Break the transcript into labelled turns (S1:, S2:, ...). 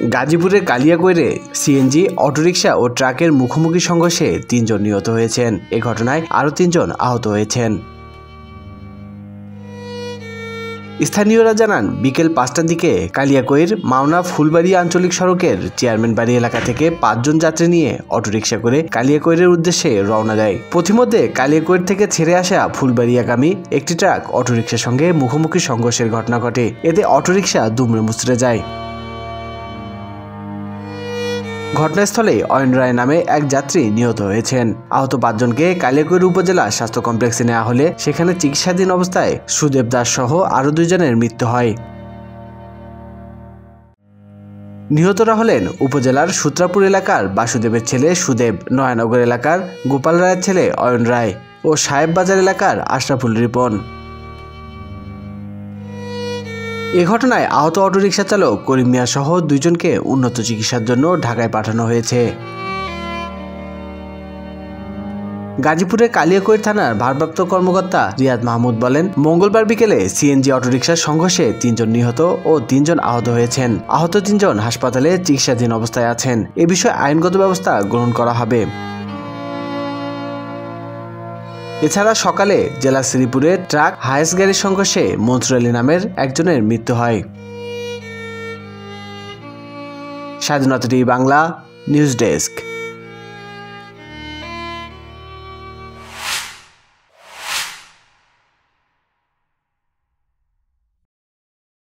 S1: গাজীপুরের কালিয়াকৈরে CNG, autorickshaw ও ট্রাকের মুখোমুখি সংঘর্ষে ৩ জন নিহত হয়েছেন। এ ঘটনায় আরও ৩ জন আহত হয়েছেন। স্থানীয়রা জানান, বিকেল ৫টার দিকে কালিয়াকৈর মাওনা ফুলবাড়ি আঞ্চলিক সড়কের চেয়ারম্যান বাড়ি এলাকা থেকে ৫ জন যাত্রী নিয়ে অটোরিকশা করে কালিয়াকৈরের উদ্দেশ্যে রওনা দেয়। পথিমধ্যে কালিয়াকৈর থেকে ছেড়ে আসা ফুলবাড়িয়াগামী একটি ট্রাক অটোরিকশার সঙ্গে মুখোমুখি সংঘর্ষের ঘটনা ঘটে। এতে অটোরিকশা দুমড়ে মুচড়ে যায়। ঘটনাস্থলে অয়ন রায় নামে এক যাত্রী নিহত হয়েছেন। আহত ৫ জনকে কালিয়াকৈর উপজেলা স্বাস্থ্য কমপ্লেক্সে নেওয়া হলে সেখানে চিকিৎসাধীন অবস্থায় সুদেব দাস সহ আরও ২ জনের মৃত্যু হয়। নিহতরা হলেন উপজেলার সূত্রাপুর এলাকার বাসুদেবের ছেলে সুদেব, নয়ানগর এলাকার গোপাল রায়ের ছেলে অয়ন রায় ও সাহেব বাজার এলাকার আশরাফুল রিপন। এ ঘটনায় আহত অটোরিকশা চালক করিম মিয়া সহ ২ জনকে উন্নত চিকিৎসার জন্য ঢাকায় পাঠানো হয়েছে। গাজীপুরের কালিয়াকৈর থানার ভারপ্রাপ্ত কর্মকর্তা রিয়াদ মাহমুদ বলেন, মঙ্গলবার বিকেলে সিএনজি অটোরিকশার সংঘর্ষে ৩ জন নিহত ও ৩ জন আহত হয়েছেন। আহত ৩ জন হাসপাতালে চিকিৎসাধীন অবস্থায় আছেন। এ বিষয়ে আইনগত ব্যবস্থা গ্রহণ করা হবে। এছাড়া সকালে জেলা শ্রীপুরে ট্রাক হায়েস গাড়ির সংঘর্ষে মনসুর আলী নামের একজনের মৃত্যু হয়। স্বাধীনতা টিভি বাংলা নিউজ ডেস্ক।